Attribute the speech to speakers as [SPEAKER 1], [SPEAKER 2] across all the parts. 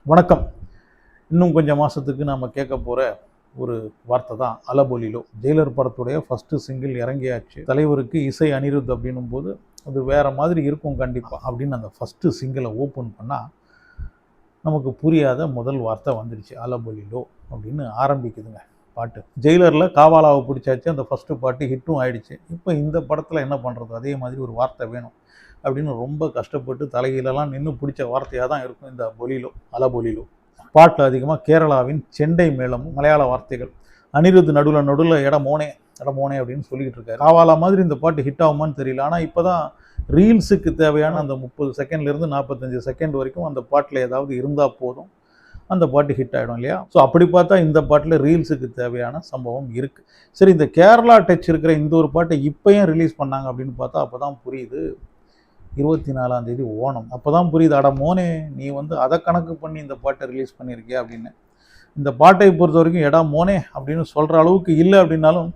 [SPEAKER 1] வணக்கம். இன்னும் கொஞ்சம் மாதத்துக்கு நாம் கேட்க போகிற ஒரு வார்த்தை தான் அலபொலிலோ. ஜெயிலர் படத்துடைய ஃபஸ்ட்டு சிங்கிள் இறங்கியாச்சு. தலைவருக்கு இசை அனிருத் அப்படின்னும் போது அது வேறு மாதிரி இருக்கும் கண்டிப்பாக அப்படின்னு அந்த ஃபஸ்ட்டு சிங்கிளை ஓப்பன் பண்ணால் நமக்கு புரியாத முதல் வார்த்தை வந்துடுச்சு. அலபொலிலோ அப்படின்னு ஆரம்பிக்குதுங்க பாட்டு. ஜெயிலரில் காவாலாவை பிடிச்சாச்சு, அந்த ஃபஸ்ட்டு பாட்டு ஹிட்டும் ஆயிடுச்சு. இப்போ இந்த படத்தில் என்ன பண்ணுறது, அதே மாதிரி ஒரு வார்த்தை வேணும் அப்படின்னு ரொம்ப கஷ்டப்பட்டு தலைகீழெல்லாம் நின்று பிடிச்ச வார்த்தையாக தான் இருக்கும் இந்த பொலிலோ, அலபொலிலோ. பாட்டில் அதிகமாக கேரளாவின் செண்டை மேளமும் மலையாள வார்த்தைகள். அனிருத் நடுவில் எட மோனே அப்படின்னு சொல்லிக்கிட்டு இருக்காரு. காவாலா மாதிரி இந்த பாட்டு ஹிட் ஆகுமான்னு தெரியல. ஆனால் இப்போ தான் ரீல்ஸுக்கு தேவையான அந்த 30 செகண்ட்லேருந்து 45 செகண்ட் வரைக்கும் அந்த பாட்டில் ஏதாவது இருந்தால் போதும், அந்த பாட்டு ஹிட் ஆகிடும் இல்லையா? ஸோ அப்படி பார்த்தா இந்த பாட்டில் ரீல்ஸுக்கு தேவையான சம்பவம் இருக்குது. சரி, இந்த கேரளா டச் இருக்கிற இந்த ஒரு பாட்டை இப்போ ஏன் ரிலீஸ் பண்ணாங்க அப்படின்னு பார்த்தா அப்போ தான் புரியுது. 24ஆம் தேதி ஓணம். அப்போ தான் புரியுது, அட மோனே நீ அதை கணக்கு பண்ணி இந்த பாட்டை ரிலீஸ் பண்ணியிருக்கியா அப்படின்னு. இந்த பாட்டை பொறுத்த வரைக்கும் எடா மோனே அப்படின்னு சொல்கிற அளவுக்கு இல்லை அப்படின்னாலும்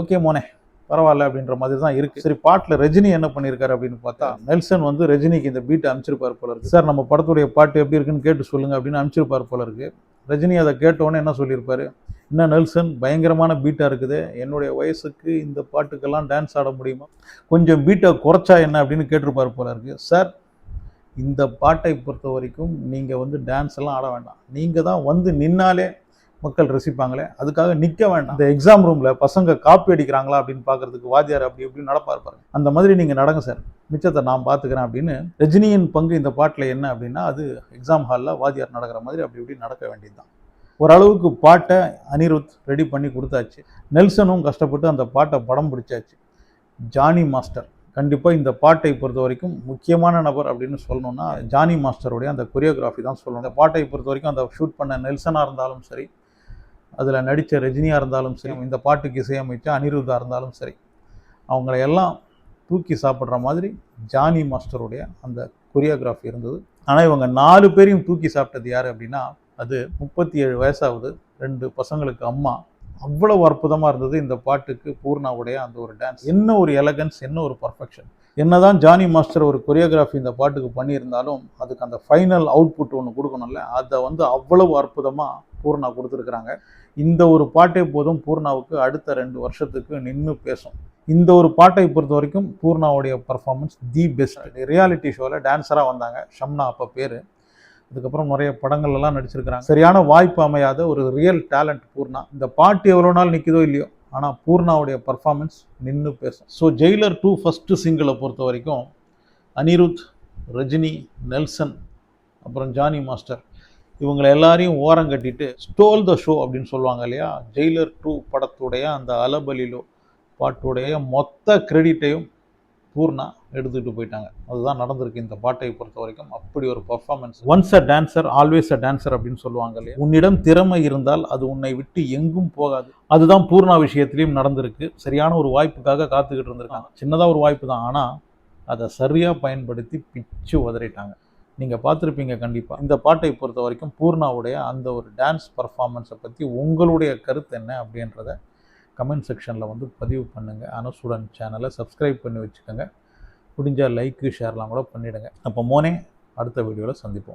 [SPEAKER 1] ஓகே மோனே பரவாயில்ல அப்படின்ற மாதிரி தான் இருக்குது. சரி, பாட்டில் ரஜினி என்ன பண்ணியிருக்காரு அப்படின்னு பார்த்தா நெல்சன் ரஜினிக்கு இந்த பீட்டை அனுப்பிச்சிருப்பார் போல இருக்குது. சார் நம்ம படத்துடைய பாட்டு எப்படி இருக்குன்னு கேட்டு சொல்லுங்கள் அப்படின்னு அனுப்பிச்சிருப்பார் போல இருக்குது. ரஜினி அதை கேட்டோன்னே என்ன சொல்லியிருப்பார், என்ன நெல்சன் பயங்கரமான பீட்டாக இருக்குது, என்னுடைய வயசுக்கு இந்த பாட்டுக்கெல்லாம் டான்ஸ் ஆட முடியுமா, கொஞ்சம் பீட்டை குறைச்சா என்ன அப்படின்னு கேட்டிருப்பார் போல இருக்குது. சார் இந்த பாட்டை பொறுத்த வரைக்கும் நீங்கள் டான்ஸ் எல்லாம் ஆட வேண்டாம், நீங்கள் தான் நின்னாலே மக்கள் ரசிப்பாங்களே, அதுக்காக நிற்க வேண்டாம். இந்த எக்ஸாம் ரூமில் பசங்க காப்பி அடிக்கிறாங்களா அப்படின்னு பார்க்கறதுக்கு வாத்தியார் அப்படி இப்படின்னு நடப்பார் பாருங்க, அந்த மாதிரி நீங்கள் நடங்க சார், மிச்சத்தை நான் பார்த்துக்கிறேன் அப்படின்னு. ரஜினியின் பங்கு இந்த பாட்டில் என்ன அப்படின்னா அது எக்ஸாம் ஹாலில் வாத்தியார் நடக்கிற மாதிரி அப்படி இப்படி நடக்க வேண்டியது தான். ஓரளவுக்கு பாட்டை அனிருத் ரெடி பண்ணி கொடுத்தாச்சு. நெல்சனும் கஷ்டப்பட்டு அந்த பாட்டை படம் பிடிச்சாச்சு. ஜானி மாஸ்டர் கண்டிப்பாக இந்த பாட்டை பொறுத்த வரைக்கும் முக்கியமான நபர் அப்படின்னு சொல்லணும்னா ஜானி மாஸ்டருடைய அந்த கொரியோகிராஃபி தான் சொல்லணும். இந்த பாட்டை பொறுத்த வரைக்கும் அந்த ஷூட் பண்ண நெல்சனாக இருந்தாலும் சரி, அதில் நடித்த ரஜினியாக இருந்தாலும் சரி, இந்த பாட்டுக்கு இசையமைச்ச அனிருத்தாக இருந்தாலும் சரி, அவங்கள எல்லாம் தூக்கி சாப்பிட்ற மாதிரி ஜானி மாஸ்டருடைய அந்த கொரியோகிராஃபி இருந்தது. ஆனால் இவங்க 4 பேரையும் தூக்கி சாப்பிட்டது யார் அப்படின்னா அது 37 வயசாகுது, 2 பசங்களுக்கு அம்மா. அவ்வளவு அற்புதமாக இருந்தது இந்த பாட்டுக்கு பூர்ணாவுடைய அந்த ஒரு டான்ஸ். என்ன ஒரு எலகன்ஸ், என்ன ஒரு பர்ஃபெக்ஷன். என்னதான் ஜானி மாஸ்டர் ஒரு கொரியோகிராஃபி இந்த பாட்டுக்கு பண்ணியிருந்தாலும் அதுக்கு அந்த ஃபைனல் அவுட்புட் ஒன்று கொடுக்கணும்ல, அதை அவ்வளவு அற்புதமாக பூர்ணா கொடுத்துருக்குறாங்க. இந்த ஒரு பாட்டை போதும் பூர்ணாவுக்கு அடுத்த 2 வருஷத்துக்கு நின்று பேசும். இந்த ஒரு பாட்டை பொறுத்த வரைக்கும் பூர்ணாவுடைய பர்ஃபார்மன்ஸ் தி பெஸ்ட். ரியாலிட்டி ஷோவில் டான்ஸராக வந்தாங்க, ஷம்னா அப்போ பேர். அதுக்கப்புறம் நிறைய படங்கள்லாம் நடிச்சிருக்கிறாங்க. சரியான வாய்ப்பு அமையாத ஒரு ரியல் டேலண்ட் பூர்ணா. இந்த பாட்டு எவ்வளோ நாள் நிற்குதோ இல்லையோ, ஆனால் பூர்ணாவுடைய பர்ஃபார்மன்ஸ் நின்று பேசும். ஸோ ஜெயிலர் 2 ஃபஸ்ட்டு சிங்கிளை பொறுத்த வரைக்கும் அனிருத், ரஜினி, நெல்சன், அப்புறம் ஜானி மாஸ்டர் இவங்களை எல்லாரையும் ஓரம் கட்டிட்டு ஸ்டோல் த ஷோ அப்படின்னு சொல்லுவாங்க இல்லையா, ஜெயிலர் 2 படத்துடைய அந்த அலபலிலோ பாட்டுடைய மொத்த கிரெடிட்டையும் பூர்ணா எடுத்துகிட்டு போயிட்டாங்க. அதுதான் நடந்திருக்கு இந்த பாட்டை பொறுத்த வரைக்கும். அப்படி ஒரு performance. Once a dancer always a dancer அப்படின்னு சொல்லுவாங்க இல்லையா, உன்னிடம் திறமை இருந்தால் அது உன்னை விட்டு எங்கும் போகாது. அதுதான் பூர்ணா விஷயத்திலையும் நடந்திருக்கு. சரியான ஒரு வாய்ப்புக்காக காத்துக்கிட்டு இருந்திருக்காங்க. சின்னதாக ஒரு வாய்ப்பு தான், ஆனால் அதை சரியாக பயன்படுத்தி பிச்சு உதறிட்டாங்க. நீங்கள் பார்த்துருப்பீங்க கண்டிப்பாக. இந்த பாட்டை பொறுத்த வரைக்கும் பூர்ணாவுடைய அந்த ஒரு டான்ஸ் பர்ஃபார்மன்ஸை பற்றி உங்களுடைய கருத்து என்ன அப்படின்றத கமெண்ட் செக்ஷனில் பதிவு பண்ணுங்கள். அனுசுடன் சேனலை சப்ஸ்கிரைப் பண்ணி வச்சுக்கோங்க. முடிஞ்சால் லைக்கு ஷேர்லாம் கூட பண்ணிவிடுங்க. அப்போ மோனே அடுத்த வீடியோவில் சந்திப்போம்.